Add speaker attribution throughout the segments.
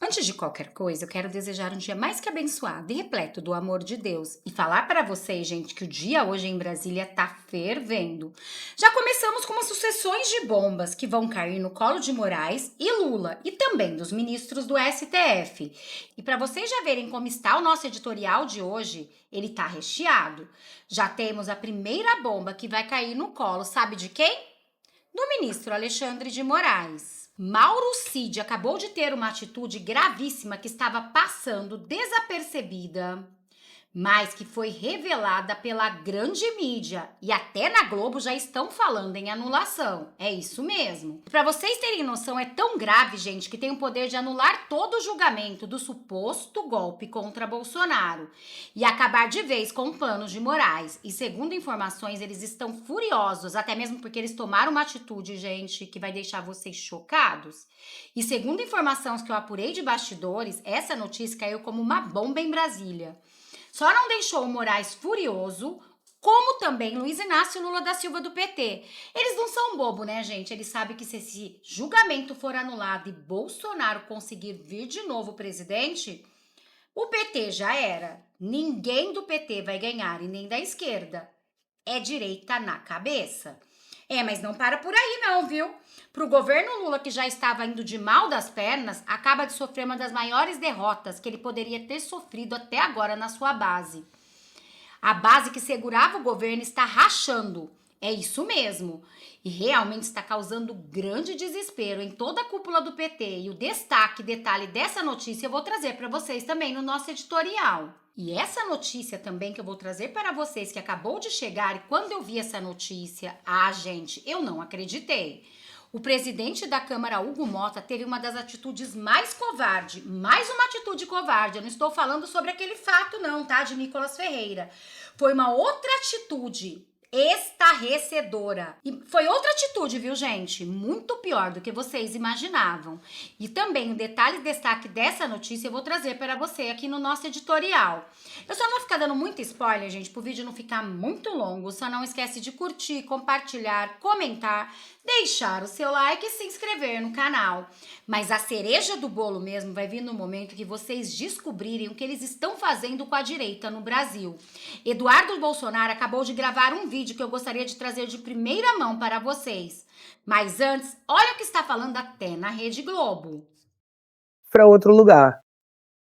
Speaker 1: Antes de qualquer coisa, eu quero desejar um dia mais que abençoado e repleto do amor de Deus. E falar para vocês, gente, que o dia hoje em Brasília tá fervendo. Já começamos com umas sucessões de bombas que vão cair no colo de Moraes e Lula e também dos ministros do STF. E para vocês já verem como está o nosso editorial de hoje, ele tá recheado. Já temos a primeira bomba que vai cair no colo, sabe de quem? Do ministro Alexandre de Moraes. Mauro Cid acabou de ter uma atitude gravíssima que estava passando desapercebida, mas que foi revelada pela grande mídia e até na Globo já estão falando em anulação. É isso mesmo. Para vocês terem noção, é tão grave, gente, que tem o poder de anular todo o julgamento do suposto golpe contra Bolsonaro e acabar de vez com o plano de Moraes. E segundo informações, eles estão furiosos, até mesmo porque eles tomaram uma atitude, gente, que vai deixar vocês chocados. E segundo informações que eu apurei de bastidores, essa notícia caiu como uma bomba em Brasília. Só não deixou o Moraes furioso, como também Luiz Inácio Lula da Silva do PT. Eles não são bobo, né, gente? Eles sabem que se esse julgamento for anulado e Bolsonaro conseguir vir de novo presidente, o PT já era. Ninguém do PT vai ganhar e nem da esquerda. É direita na cabeça. Mas não para por aí não, viu? Para o governo Lula, que já estava indo de mal das pernas, acaba de sofrer uma das maiores derrotas que ele poderia ter sofrido até agora na sua base. A base que segurava o governo está rachando. É isso mesmo. E realmente está causando grande desespero em toda a cúpula do PT. E o detalhe dessa notícia eu vou trazer para vocês também no nosso editorial. E essa notícia também que eu vou trazer para vocês, que acabou de chegar, e quando eu vi essa notícia, gente, eu não acreditei. O presidente da Câmara, Hugo Mota, teve uma das atitudes mais covarde, mais uma atitude covarde. Eu não estou falando sobre aquele fato não, tá, de Nicolas Ferreira. Foi uma outra atitude estarrecedora. E foi outra atitude, viu, gente? Muito pior do que vocês imaginavam. E também o destaque dessa notícia eu vou trazer para você aqui no nosso editorial. Eu só não vou ficar dando muito spoiler, gente, pro vídeo não ficar muito longo. Só não esquece de curtir, compartilhar, comentar, deixar o seu like e se inscrever no canal. Mas a cereja do bolo mesmo vai vir no momento que vocês descobrirem o que eles estão fazendo com a direita no Brasil. Eduardo Bolsonaro acabou de gravar um vídeo que eu gostaria de trazer de primeira mão para vocês. Mas antes, olha o que está falando até na Rede Globo.
Speaker 2: Para outro lugar.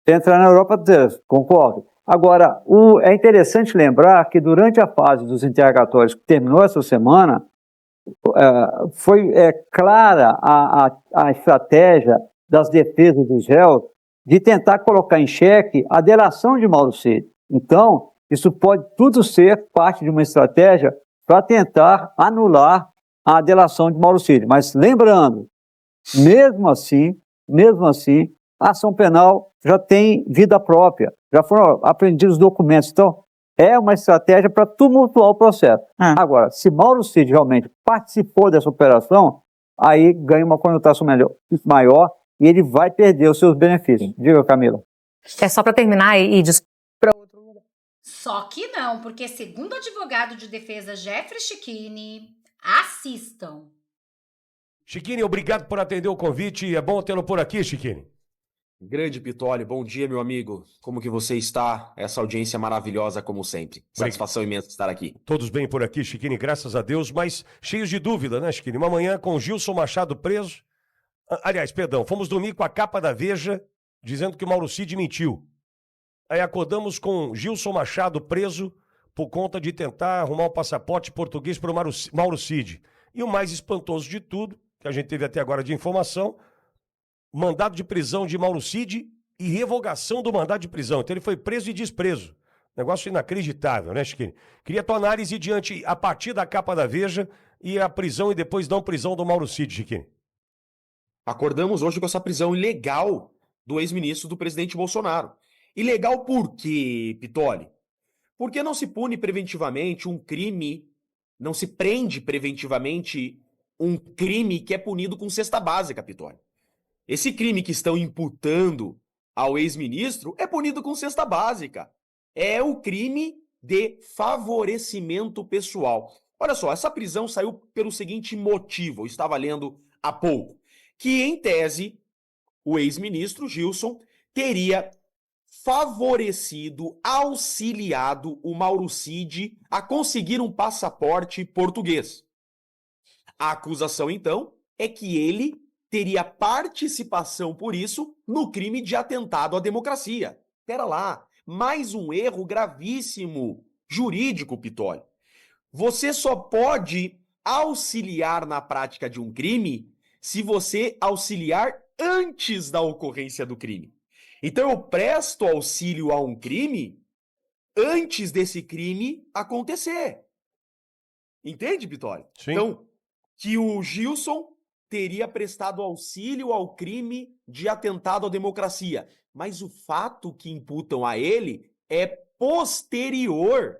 Speaker 2: Entrar na Europa, concordo. Agora, é interessante lembrar que durante a fase dos interrogatórios que terminou essa semana, foi clara a estratégia das defesas de réus de tentar colocar em xeque a delação de Mauro Cid. Então, isso pode tudo ser parte de uma estratégia para tentar anular a delação de Mauro Cid. Mas lembrando, mesmo assim, a ação penal já tem vida própria, já foram apreendidos documentos. Então, é uma estratégia para tumultuar o processo. Agora, se Mauro Cid realmente participou dessa operação, aí ganha uma conotação maior e ele vai perder os seus benefícios. Diga, Camila.
Speaker 3: É só para terminar e para outro lugar.
Speaker 1: Só que não, porque segundo o advogado de defesa Jeffrey Schichini, assistam.
Speaker 4: Schichini, obrigado por atender o convite. É bom tê-lo por aqui, Schichini.
Speaker 5: Grande Pittoli, bom dia, meu amigo. Como que você está? Essa audiência maravilhosa, como sempre. Satisfação imensa estar aqui.
Speaker 4: Todos bem por aqui, Schichini, graças a Deus, mas cheios de dúvida, né, Schichini? Uma manhã com Gilson Machado preso. Aliás, perdão, fomos dormir com a capa da Veja dizendo que o Mauro Cid mentiu. Aí acordamos com Gilson Machado preso por conta de tentar arrumar um passaporte português para o Mauro Cid. E o mais espantoso de tudo, que a gente teve até agora de informação, mandado de prisão de Mauro Cid e revogação do mandado de prisão. Então ele foi preso e despreso. Negócio inacreditável, né, Schichini? Queria a tua análise diante, a partir da capa da Veja e a prisão e depois não prisão do Mauro Cid, Schichini.
Speaker 5: Acordamos hoje com essa prisão ilegal do ex-ministro do presidente Bolsonaro. Ilegal por quê, Pittoli? Porque não se pune preventivamente um crime, não se prende preventivamente um crime que é punido com cesta básica, Pittoli. Esse crime que estão imputando ao ex-ministro é punido com cesta básica. É o crime de favorecimento pessoal. Olha só, essa prisão saiu pelo seguinte motivo, eu estava lendo há pouco, que em tese o ex-ministro Gilson teria favorecido, auxiliado o Mauro Cid a conseguir um passaporte português. A acusação, então, é que ele teria participação por isso no crime de atentado à democracia. Pera lá, mais um erro gravíssimo jurídico, Pitoli. Você só pode auxiliar na prática de um crime se você auxiliar antes da ocorrência do crime. Então eu presto auxílio a um crime antes desse crime acontecer. Entende, Pitoli?
Speaker 4: Sim.
Speaker 5: Então, que o Gilson teria prestado auxílio ao crime de atentado à democracia. Mas o fato que imputam a ele é posterior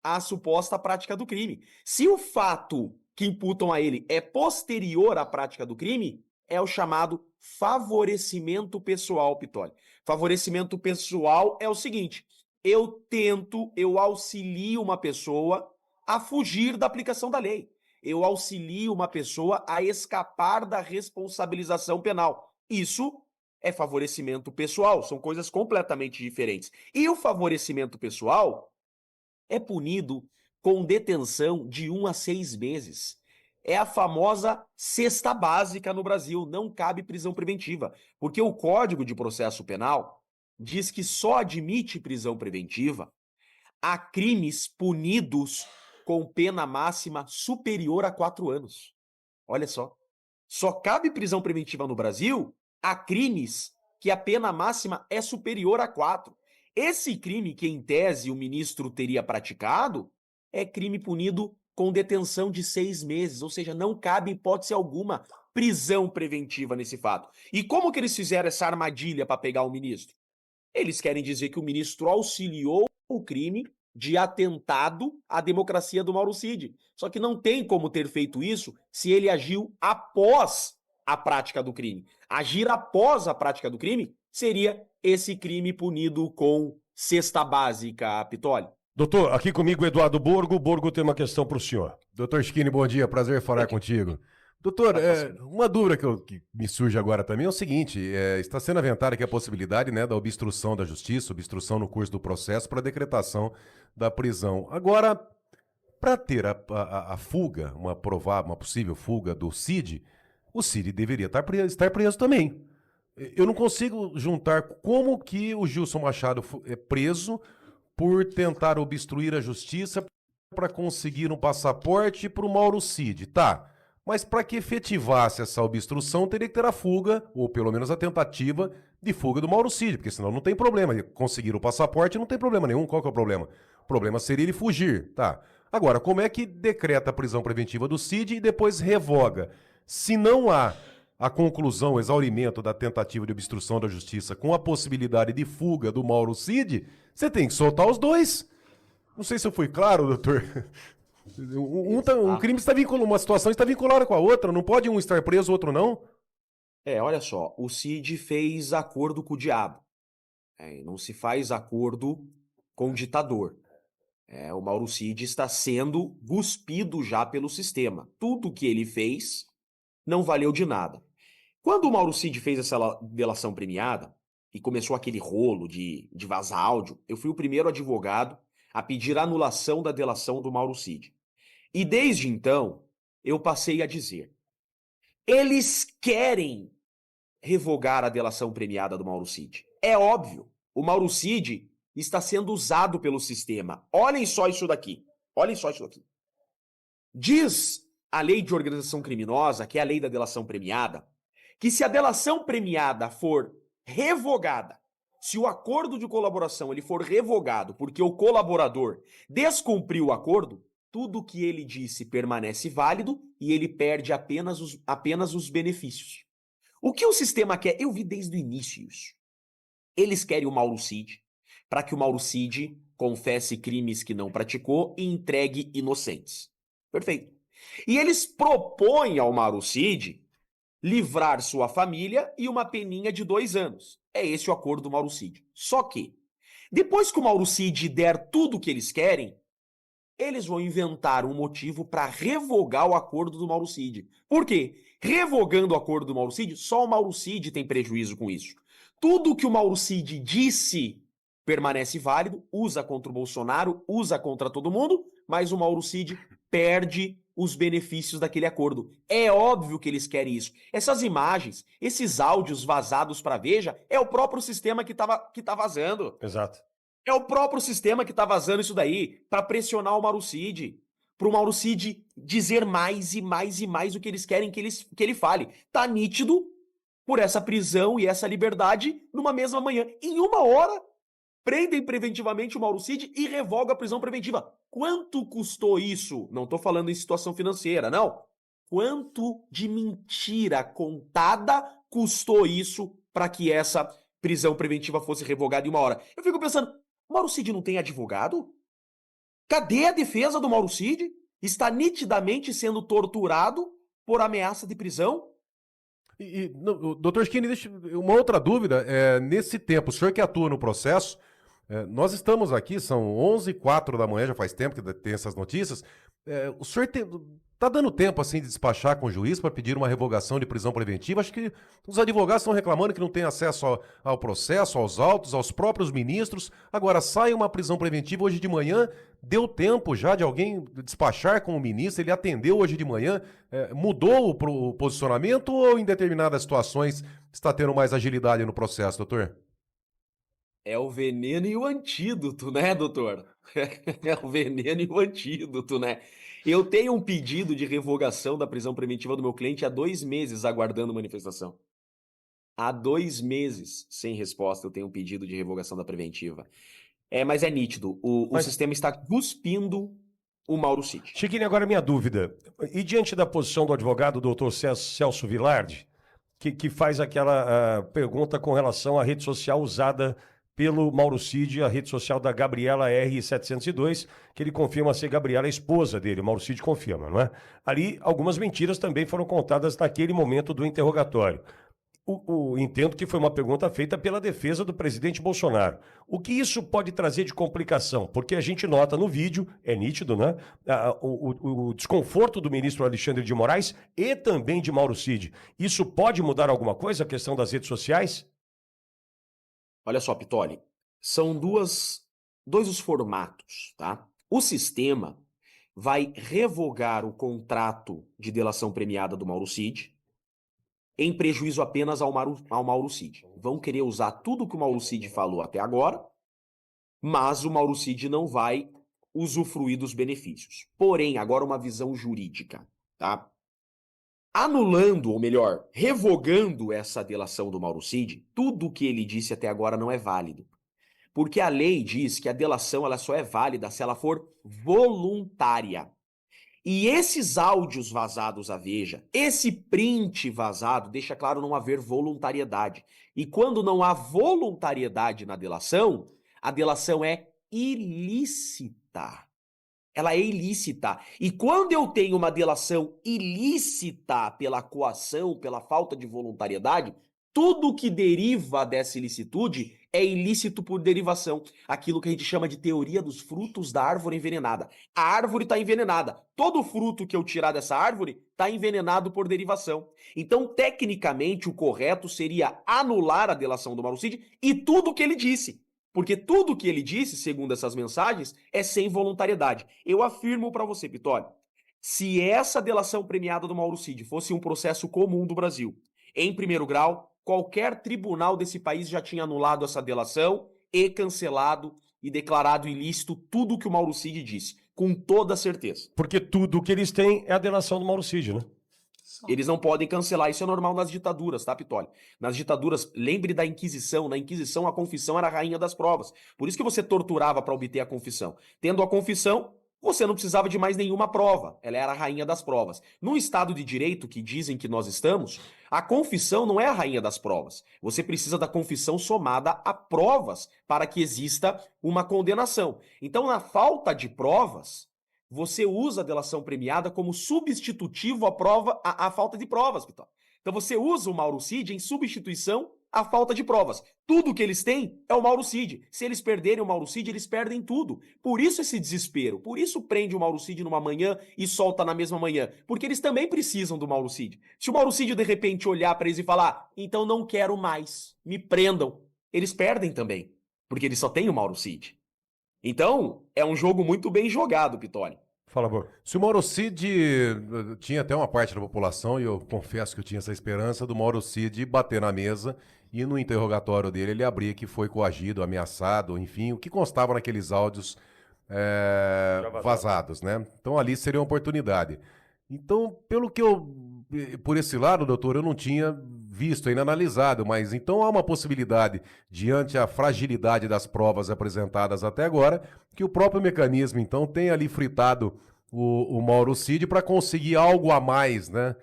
Speaker 5: à suposta prática do crime. Se o fato que imputam a ele é posterior à prática do crime, é o chamado favorecimento pessoal, Pitoli. Favorecimento pessoal é o seguinte: eu auxilio uma pessoa a fugir da aplicação da lei. Eu auxilio uma pessoa a escapar da responsabilização penal. Isso é favorecimento pessoal, são coisas completamente diferentes. E o favorecimento pessoal é punido com detenção de 1 a 6 meses. É a famosa cesta básica no Brasil, não cabe prisão preventiva, porque o Código de Processo Penal diz que só admite prisão preventiva a crimes punidos com pena máxima superior a 4 anos. Olha só. Só cabe prisão preventiva no Brasil a crimes que a pena máxima é superior a 4. Esse crime que, em tese, o ministro teria praticado é crime punido com detenção de 6 meses, ou seja, não cabe hipótese alguma prisão preventiva nesse fato. E como que eles fizeram essa armadilha para pegar o ministro? Eles querem dizer que o ministro auxiliou o crime de atentado à democracia do Mauro Cid. Só que não tem como ter feito isso se ele agiu após a prática do crime. Agir após a prática do crime seria esse crime punido com cesta básica, Pitoli.
Speaker 4: Doutor, aqui comigo Eduardo Borgo. Borgo tem uma questão para o senhor.
Speaker 6: Doutor Schini, bom dia, prazer falar contigo. Doutor, uma dúvida que me surge agora também é o seguinte, está sendo aventada aqui a possibilidade, né, da obstrução da justiça, obstrução no curso do processo para decretação da prisão. Agora, para ter a fuga, uma possível fuga do Cid, o Cid deveria estar preso também. Eu não consigo juntar como que o Gilson Machado é preso por tentar obstruir a justiça para conseguir um passaporte para o Mauro Cid. Tá, mas para que efetivasse essa obstrução, teria que ter a fuga, ou pelo menos a tentativa de fuga do Mauro Cid, porque senão não tem problema. Conseguir o passaporte não tem problema nenhum. Qual que é o problema? O problema seria ele fugir. Tá. Agora, como é que decreta a prisão preventiva do Cid e depois revoga? Se não há a conclusão, o exaurimento da tentativa de obstrução da justiça com a possibilidade de fuga do Mauro Cid, você tem que soltar os dois. Não sei se eu fui claro, doutor. Um crime está vinculado, uma situação está vinculada com a outra, não pode um estar preso, o outro não?
Speaker 5: Olha só, o Cid fez acordo com o diabo. Não se faz acordo com o ditador. O Mauro Cid está sendo cuspido já pelo sistema. Tudo que ele fez não valeu de nada. Quando o Mauro Cid fez essa delação premiada e começou aquele rolo de vazar áudio, eu fui o primeiro advogado a pedir a anulação da delação do Mauro Cid. E desde então, eu passei a dizer: eles querem revogar a delação premiada do Mauro Cid. É óbvio, o Mauro Cid está sendo usado pelo sistema. Olhem só isso daqui. Olhem só isso daqui. Diz a lei de organização criminosa, que é a lei da delação premiada, que se a delação premiada for revogada, se o acordo de colaboração ele for revogado porque o colaborador descumpriu o acordo, tudo o que ele disse permanece válido e ele perde apenas os benefícios. O que o sistema quer? Eu vi desde o início isso. Eles querem o Mauro Cid para que o Mauro Cid confesse crimes que não praticou e entregue inocentes. Perfeito. E eles propõem ao Mauro Cid livrar sua família e uma peninha de 2 anos. É esse o acordo do Mauro Cid. Só que, depois que o Mauro Cid der tudo o que eles querem, eles vão inventar um motivo para revogar o acordo do Mauro Cid. Por quê? Revogando o acordo do Mauro Cid, só o Mauro Cid tem prejuízo com isso. Tudo que o Mauro Cid disse permanece válido, usa contra o Bolsonaro, usa contra todo mundo, mas o Mauro Cid perde os benefícios daquele acordo. É óbvio que eles querem isso. Essas imagens, esses áudios vazados para Veja, é o próprio sistema que tá vazando.
Speaker 4: Exato.
Speaker 5: É o próprio sistema que tá vazando isso daí para pressionar o Mauro Cid. Pro Mauro Cid dizer mais e mais e mais o que eles querem que ele fale. Tá nítido por essa prisão e essa liberdade numa mesma manhã. Em 1 hora, prendem preventivamente o Mauro Cid e revogam a prisão preventiva. Quanto custou isso? Não tô falando em situação financeira, não. Quanto de mentira contada custou isso para que essa prisão preventiva fosse revogada em 1 hora? Eu fico pensando, o Mauro Cid não tem advogado? Cadê a defesa do Mauro Cid? Está nitidamente sendo torturado por ameaça de prisão?
Speaker 6: Doutor Skinny, deixa uma outra dúvida. Nesse tempo, o senhor que atua no processo, nós estamos aqui, são 11h04 da manhã, já faz tempo que tem essas notícias. O senhor tá dando tempo assim de despachar com o juiz para pedir uma revogação de prisão preventiva? Acho que os advogados estão reclamando que não tem acesso ao processo, aos autos, aos próprios ministros. Agora, sai uma prisão preventiva hoje de manhã, deu tempo já de alguém despachar com o ministro, ele atendeu hoje de manhã, mudou o posicionamento ou em determinadas situações está tendo mais agilidade no processo, doutor?
Speaker 5: É o veneno e o antídoto, né, doutor? É o veneno e o antídoto, né? Eu tenho um pedido de revogação da prisão preventiva do meu cliente há 2 meses aguardando manifestação. Há 2 meses sem resposta eu tenho um pedido de revogação da preventiva. Mas é nítido, o sistema está cuspindo o Mauro Cid.
Speaker 4: Chiquinho, agora minha dúvida. E diante da posição do advogado, doutor Celso Vilardi, que faz aquela pergunta com relação à rede social usada pelo Mauro Cid, a rede social da Gabriela R702, que ele confirma ser Gabriela, a esposa dele, o Mauro Cid confirma, não é? Ali, algumas mentiras também foram contadas naquele momento do interrogatório. Entendo que foi uma pergunta feita pela defesa do presidente Bolsonaro. O que isso pode trazer de complicação? Porque a gente nota no vídeo, é nítido, né? O desconforto do ministro Alexandre de Moraes e também de Mauro Cid. Isso pode mudar alguma coisa, a questão das redes sociais?
Speaker 5: Olha só, Pitoli, são dois os formatos, tá? O sistema vai revogar o contrato de delação premiada do Mauro Cid em prejuízo apenas ao Mauro Cid. Vão querer usar tudo que o Mauro Cid falou até agora, mas o Mauro Cid não vai usufruir dos benefícios. Porém, agora uma visão jurídica, tá? Anulando, ou melhor, revogando essa delação do Mauro Cid, tudo o que ele disse até agora não é válido. Porque a lei diz que a delação ela só é válida se ela for voluntária. E esses áudios vazados à Veja, esse print vazado, deixa claro não haver voluntariedade. E quando não há voluntariedade na delação, a delação é ilícita. Ela é ilícita. E quando eu tenho uma delação ilícita pela coação, pela falta de voluntariedade, tudo que deriva dessa ilicitude é ilícito por derivação. Aquilo que a gente chama de teoria dos frutos da árvore envenenada. A árvore está envenenada. Todo fruto que eu tirar dessa árvore está envenenado por derivação. Então, tecnicamente, o correto seria anular a delação do Mauro Cid e tudo o que ele disse. Porque tudo que ele disse, segundo essas mensagens, é sem voluntariedade. Eu afirmo para você, Pitoli, se essa delação premiada do Mauro Cid fosse um processo comum do Brasil, em primeiro grau, qualquer tribunal desse país já tinha anulado essa delação e cancelado e declarado ilícito tudo que o Mauro Cid disse, com toda certeza.
Speaker 4: Porque tudo que eles têm é a delação do Mauro Cid, né?
Speaker 5: Eles não podem cancelar, isso é normal nas ditaduras, tá, Pitoli? Nas ditaduras, lembre da Inquisição, na Inquisição a confissão era a rainha das provas. Por isso que você torturava para obter a confissão. Tendo a confissão, você não precisava de mais nenhuma prova, ela era a rainha das provas. No Estado de Direito, que dizem que nós estamos, a confissão não é a rainha das provas. Você precisa da confissão somada a provas para que exista uma condenação. Então, na falta de provas, você usa a delação premiada como substitutivo à falta de provas, Pitol. Então você usa o Mauro Cid em substituição a falta de provas. Tudo que eles têm é o Mauro Cid. Se eles perderem o Mauro Cid, eles perdem tudo. Por isso esse desespero. Por isso prende o Mauro Cid numa manhã e solta na mesma manhã. Porque eles também precisam do Mauro Cid. Se o Mauro Cid de repente olhar para eles e falar, então não quero mais, me prendam, eles perdem também. Porque eles só têm o Mauro Cid. Então, é um jogo muito bem jogado, Pitoli.
Speaker 4: Fala, amor.
Speaker 6: Se o Mauro Cid tinha até uma parte da população, e eu confesso que eu tinha essa esperança do Mauro Cid bater na mesa e no interrogatório dele ele abrir que foi coagido, ameaçado, enfim, o que constava naqueles áudios
Speaker 4: Já vazados.
Speaker 6: vazados, né? Então ali seria uma oportunidade. Então, pelo que por esse lado, doutor, eu não tinha visto, ainda analisado, mas então há uma possibilidade, diante a fragilidade das provas apresentadas até agora, que o próprio mecanismo, então, tenha ali fritado o Mauro Cid para conseguir algo a mais, né?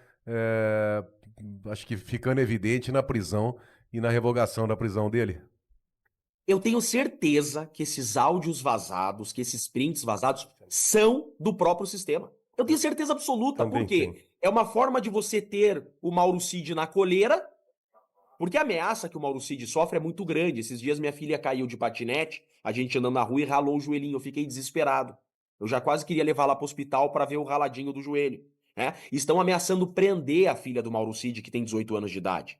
Speaker 6: Acho que ficando evidente na prisão e na revogação da prisão dele.
Speaker 5: Eu tenho certeza que esses áudios vazados, que esses prints vazados, são do próprio sistema. Eu tenho certeza absoluta.
Speaker 4: Também
Speaker 5: Por quê?
Speaker 4: tenho.
Speaker 5: É uma forma de você ter o Mauro Cid na coleira, porque a ameaça que o Mauro Cid sofre é muito grande. Esses dias minha filha caiu de patinete, a gente andando na rua e ralou o joelhinho. Eu fiquei desesperado. Eu já quase queria levá-la para o hospital para ver o raladinho do joelho. Né? Estão ameaçando prender a filha do Mauro Cid, que tem 18 anos de idade.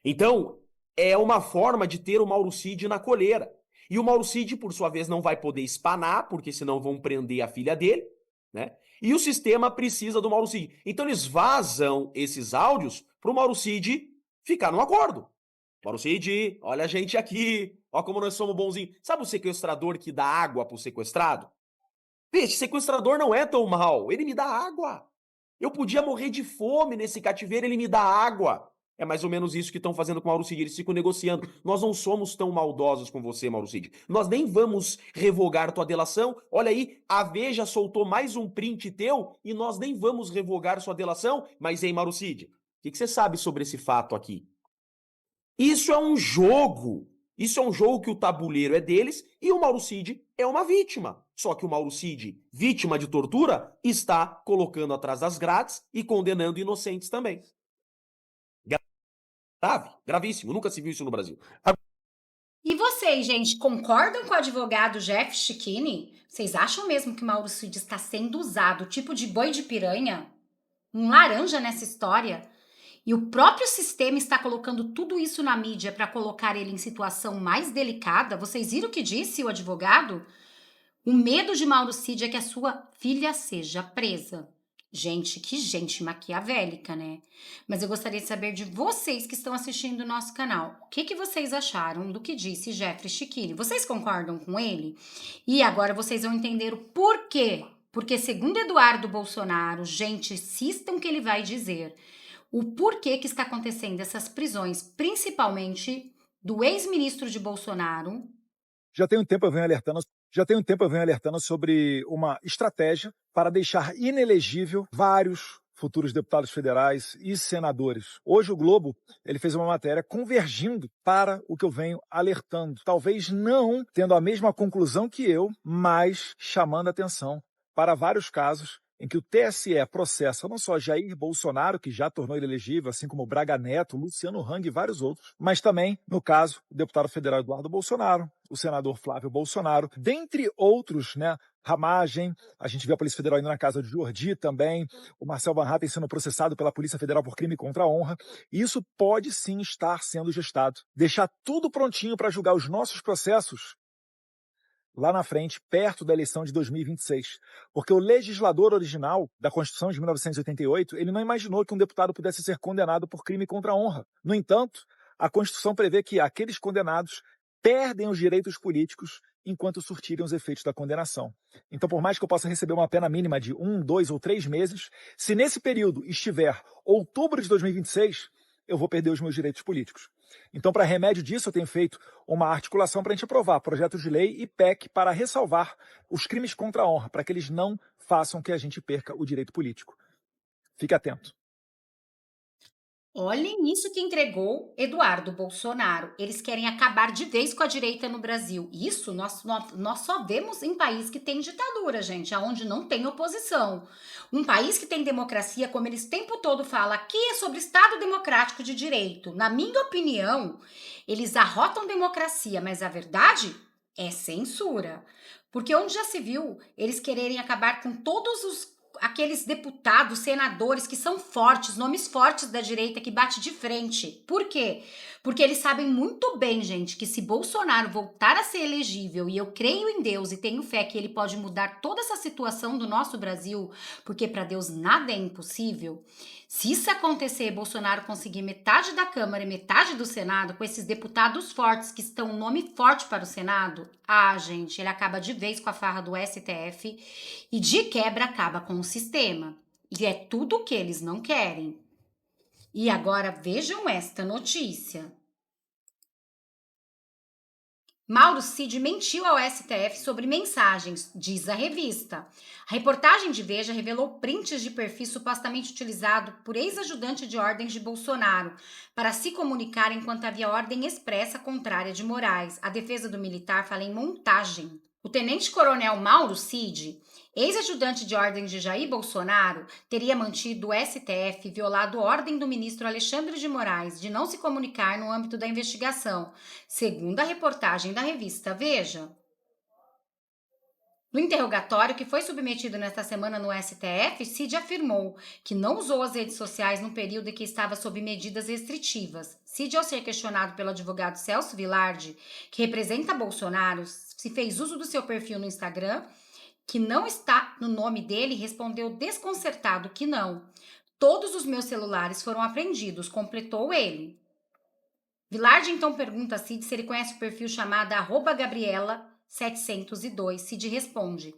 Speaker 5: Então, é uma forma de ter o Mauro Cid na coleira. E o Mauro Cid, por sua vez, não vai poder espanar, porque senão vão prender a filha dele, né? E o sistema precisa do Mauro Cid. Então eles vazam esses áudios pro Mauro Cid ficar no acordo. Mauro Cid, olha a gente aqui, ó como nós somos bonzinhos. Sabe o sequestrador que dá água pro sequestrado? Peixe, sequestrador não é tão mal, ele me dá água. Eu podia morrer de fome nesse cativeiro, ele me dá água. É mais ou menos isso que estão fazendo com o Mauro Cid, eles ficam negociando. Nós não somos tão maldosos com você, Mauro Cid. Nós nem vamos revogar tua delação. Olha aí, a Veja soltou mais um print teu e nós nem vamos revogar sua delação. Mas, hein, Mauro Cid, o que você sabe sobre esse fato aqui? Isso é um jogo. Isso é um jogo que o tabuleiro é deles e o Mauro Cid é uma vítima. Só que o Mauro Cid, vítima de tortura, está colocando atrás das grades e condenando inocentes também. Grave, gravíssimo. Nunca se viu isso no Brasil.
Speaker 1: E vocês, gente, concordam com o advogado Jeff Schickini? Vocês acham mesmo que Mauro Cid está sendo usado, tipo de boi de piranha? Um laranja nessa história? E o próprio sistema está colocando tudo isso na mídia para colocar ele em situação mais delicada? Vocês viram o que disse o advogado? O medo de Mauro Cid é que a sua filha seja presa. Gente, que gente maquiavélica, né? Mas eu gostaria de saber de vocês que estão assistindo o nosso canal. O que vocês acharam do que disse Jeffrey Schickini? Vocês concordam com ele? E agora vocês vão entender o porquê. Porque, segundo Eduardo Bolsonaro, gente, assistam o que ele vai dizer. O porquê que está acontecendo essas prisões, principalmente do ex-ministro de Bolsonaro.
Speaker 7: Já tem um tempo eu venho alertando sobre uma estratégia para deixar inelegível vários futuros deputados federais e senadores. Hoje o Globo ele fez uma matéria convergindo para o que eu venho alertando. Talvez não tendo a mesma conclusão que eu, mas chamando atenção para vários casos em que o TSE processa não só Jair Bolsonaro, que já tornou ele elegível, assim como Braga Neto, Luciano Hang e vários outros, mas também, no caso, o deputado federal Eduardo Bolsonaro, o senador Flávio Bolsonaro, dentre outros, né? Ramagem, a gente vê a Polícia Federal indo na casa de Jordi também, o Marcel Van Hatten sendo processado pela Polícia Federal por crime contra a honra. E isso pode sim estar sendo gestado. Deixar tudo prontinho para julgar os nossos processos lá na frente, perto da eleição de 2026. Porque o legislador original da Constituição de 1988, ele não imaginou que um deputado pudesse ser condenado por crime contra a honra. No entanto, a Constituição prevê que aqueles condenados perdem os direitos políticos enquanto surtirem os efeitos da condenação. Então, por mais que eu possa receber uma pena mínima de 1, 2 ou 3 meses, se nesse período estiver outubro de 2026, eu vou perder os meus direitos políticos. Então, para remédio disso, eu tenho feito uma articulação para a gente aprovar projetos de lei e PEC para ressalvar os crimes contra a honra, para que eles não façam que a gente perca o direito político. Fique atento.
Speaker 1: Olhem isso que entregou Eduardo Bolsonaro. Eles querem acabar de vez com a direita no Brasil. Isso nós só vemos em país que tem ditadura, gente, aonde não tem oposição. Um país que tem democracia, como eles o tempo todo falam, aqui é sobre Estado Democrático de Direito. Na minha opinião, eles arrotam democracia, mas a verdade é censura. Porque onde já se viu eles quererem acabar com aqueles deputados, senadores que são fortes, nomes fortes da direita que bate de frente. Por quê? Porque eles sabem muito bem, gente, que se Bolsonaro voltar a ser elegível, e eu creio em Deus e tenho fé que ele pode mudar toda essa situação do nosso Brasil, porque para Deus nada é impossível. Se isso acontecer, Bolsonaro conseguir metade da Câmara e metade do Senado, com esses deputados fortes que estão um nome forte para o Senado, gente, ele acaba de vez com a farra do STF e de quebra acaba com o sistema. E é tudo o que eles não querem. E agora vejam esta notícia. Mauro Cid mentiu ao STF sobre mensagens, diz a revista. A reportagem de Veja revelou prints de perfil supostamente utilizado por ex-ajudante de ordens de Bolsonaro para se comunicar enquanto havia ordem expressa contrária de Moraes. A defesa do militar fala em montagem. O tenente-coronel Mauro Cid, ex-ajudante de ordem de Jair Bolsonaro, teria mantido o STF violado ordem do ministro Alexandre de Moraes de não se comunicar no âmbito da investigação, segundo a reportagem da revista Veja. No interrogatório que foi submetido nesta semana no STF, Cid afirmou que não usou as redes sociais no período em que estava sob medidas restritivas. Cid, ao ser questionado pelo advogado Celso Vilardi, que representa Bolsonaro, se fez uso do seu perfil no Instagram, que não está no nome dele, respondeu desconcertado que não. Todos os meus celulares foram apreendidos, completou ele. Vilardi então pergunta a Cid se ele conhece o perfil chamado @Gabriela702. Cid responde: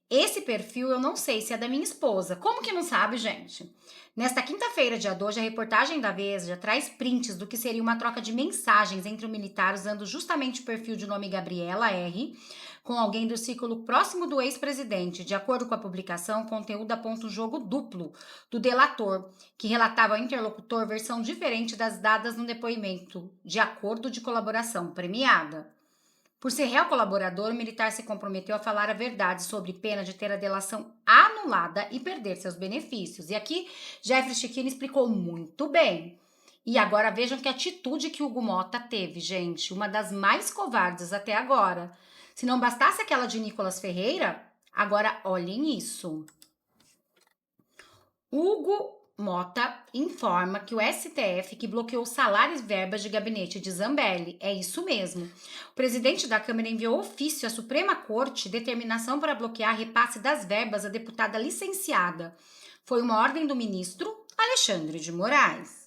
Speaker 1: esse perfil eu não sei se é da minha esposa. Como que não sabe, gente? Nesta quinta-feira, dia 2, a reportagem da Veja traz prints do que seria uma troca de mensagens entre o militar usando justamente o perfil de nome Gabriela R., com alguém do círculo próximo do ex-presidente. De acordo com a publicação, o conteúdo aponta um jogo duplo do delator, que relatava ao interlocutor versão diferente das dadas no depoimento de acordo de colaboração premiada. Por ser réu colaborador, o militar se comprometeu a falar a verdade sobre pena de ter a delação anulada e perder seus benefícios. E aqui, Jeffrey Chiquini explicou muito bem. E agora vejam que atitude que Hugo Mota teve, gente. Uma das mais covardes até agora. Se não bastasse aquela de Nicolas Ferreira, agora olhem isso. Hugo Mota informa que o STF que bloqueou salários e verbas de gabinete de Zambelli. É isso mesmo. O presidente da Câmara enviou ofício à Suprema Corte determinação para bloquear repasse das verbas à deputada licenciada. Foi uma ordem do ministro Alexandre de Moraes.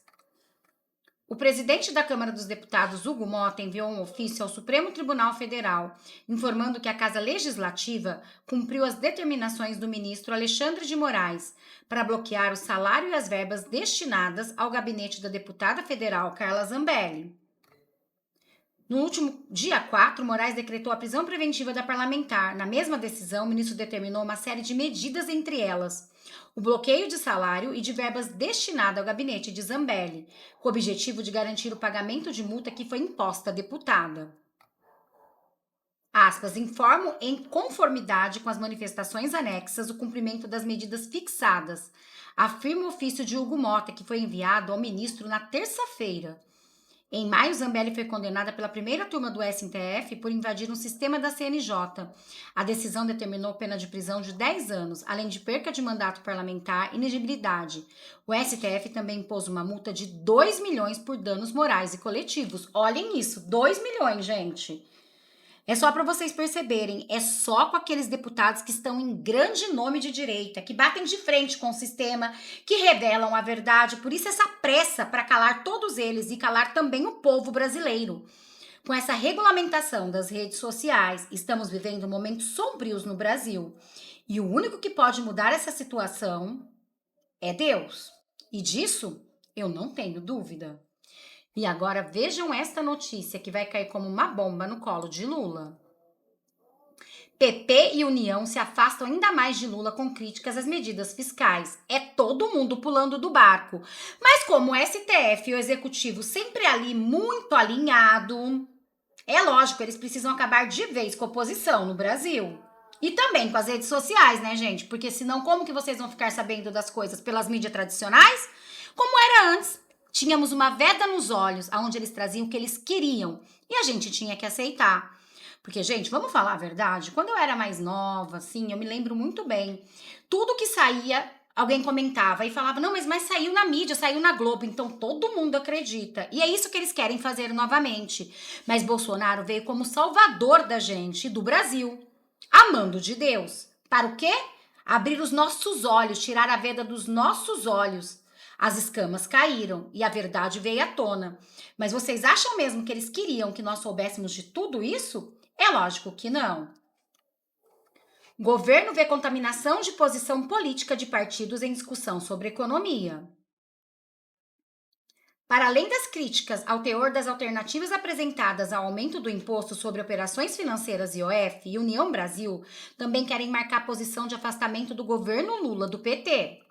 Speaker 1: O presidente da Câmara dos Deputados, Hugo Mota, enviou um ofício ao Supremo Tribunal Federal, informando que a Casa Legislativa cumpriu as determinações do ministro Alexandre de Moraes para bloquear o salário e as verbas destinadas ao gabinete da deputada federal Carla Zambelli. No último dia 4, Moraes decretou a prisão preventiva da parlamentar. Na mesma decisão, o ministro determinou uma série de medidas, entre elas o bloqueio de salário e de verbas destinadas ao gabinete de Zambelli, com o objetivo de garantir o pagamento de multa que foi imposta à deputada. Aspas, informam em conformidade com as manifestações anexas o cumprimento das medidas fixadas, afirma o ofício de Hugo Mota, que foi enviado ao ministro na terça-feira. Em maio, Zambelli foi condenada pela primeira turma do STF por invadir um sistema da CNJ. A decisão determinou pena de prisão de 10 anos, além de perca de mandato parlamentar e inegibilidade. O STF também impôs uma multa de 2 milhões por danos morais e coletivos. Olhem isso, 2 milhões, gente. É só para vocês perceberem, é só com aqueles deputados que estão em grande nome de direita, que batem de frente com o sistema, que revelam a verdade, por isso essa pressa para calar todos eles e calar também o povo brasileiro. Com essa regulamentação das redes sociais, estamos vivendo momentos sombrios no Brasil. E o único que pode mudar essa situação é Deus. E disso eu não tenho dúvida. E agora vejam esta notícia que vai cair como uma bomba no colo de Lula. PP e União se afastam ainda mais de Lula com críticas às medidas fiscais. É todo mundo pulando do barco. Mas como o STF e o Executivo sempre ali muito alinhado, é lógico, eles precisam acabar de vez com a oposição no Brasil. E também com as redes sociais, né, gente? Porque senão como que vocês vão ficar sabendo das coisas pelas mídias tradicionais? Como era antes. Tínhamos uma veda nos olhos, onde eles traziam o que eles queriam. E a gente tinha que aceitar. Porque, gente, vamos falar a verdade? Quando eu era mais nova, assim, eu me lembro muito bem. Tudo que saía, alguém comentava e falava, não, mas saiu na mídia, saiu na Globo, então todo mundo acredita. E é isso que eles querem fazer novamente. Mas Bolsonaro veio como salvador da gente, do Brasil. Amando de Deus. Para o quê? Abrir os nossos olhos, tirar a veda dos nossos olhos. As escamas caíram e a verdade veio à tona. Mas vocês acham mesmo que eles queriam que nós soubéssemos de tudo isso? É lógico que não. Governo vê contaminação de posição política de partidos em discussão sobre economia. Para além das críticas ao teor das alternativas apresentadas ao aumento do imposto sobre operações financeiras IOF e União Brasil também querem marcar posição de afastamento do governo Lula do PT.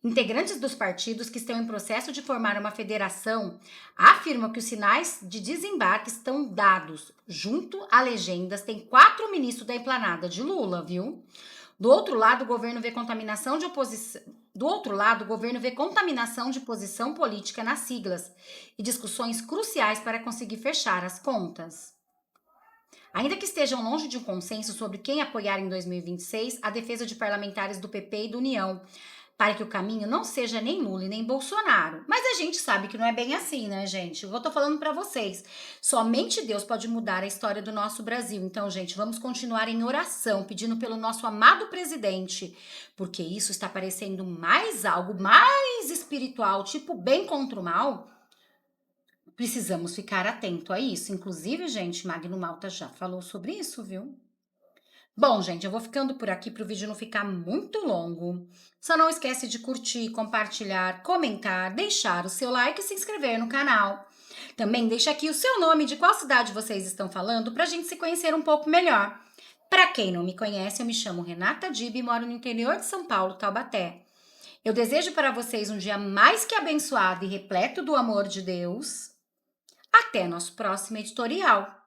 Speaker 1: Integrantes dos partidos que estão em processo de formar uma federação afirmam que os sinais de desembarque estão dados. Junto a legendas, tem 4 ministros da emplanada de Lula, viu? Do outro lado, o governo vê contaminação de posição política nas siglas e discussões cruciais para conseguir fechar as contas. Ainda que estejam longe de um consenso sobre quem apoiar em 2026, a defesa de parlamentares do PP e do União para que o caminho não seja nem Lula e nem Bolsonaro. Mas a gente sabe que não é bem assim, né, gente? Eu tô falando para vocês. Somente Deus pode mudar a história do nosso Brasil. Então, gente, vamos continuar em oração, pedindo pelo nosso amado presidente, porque isso está parecendo mais algo mais espiritual, tipo bem contra o mal. Precisamos ficar atento a isso. Inclusive, gente, Magno Malta já falou sobre isso, viu? Bom, gente, eu vou ficando por aqui para o vídeo não ficar muito longo. Só não esquece de curtir, compartilhar, comentar, deixar o seu like e se inscrever no canal. Também deixa aqui o seu nome, de qual cidade vocês estão falando, para a gente se conhecer um pouco melhor. Para quem não me conhece, eu me chamo Renata Dib e moro no interior de São Paulo, Taubaté. Eu desejo para vocês um dia mais que abençoado e repleto do amor de Deus. Até nosso próximo editorial.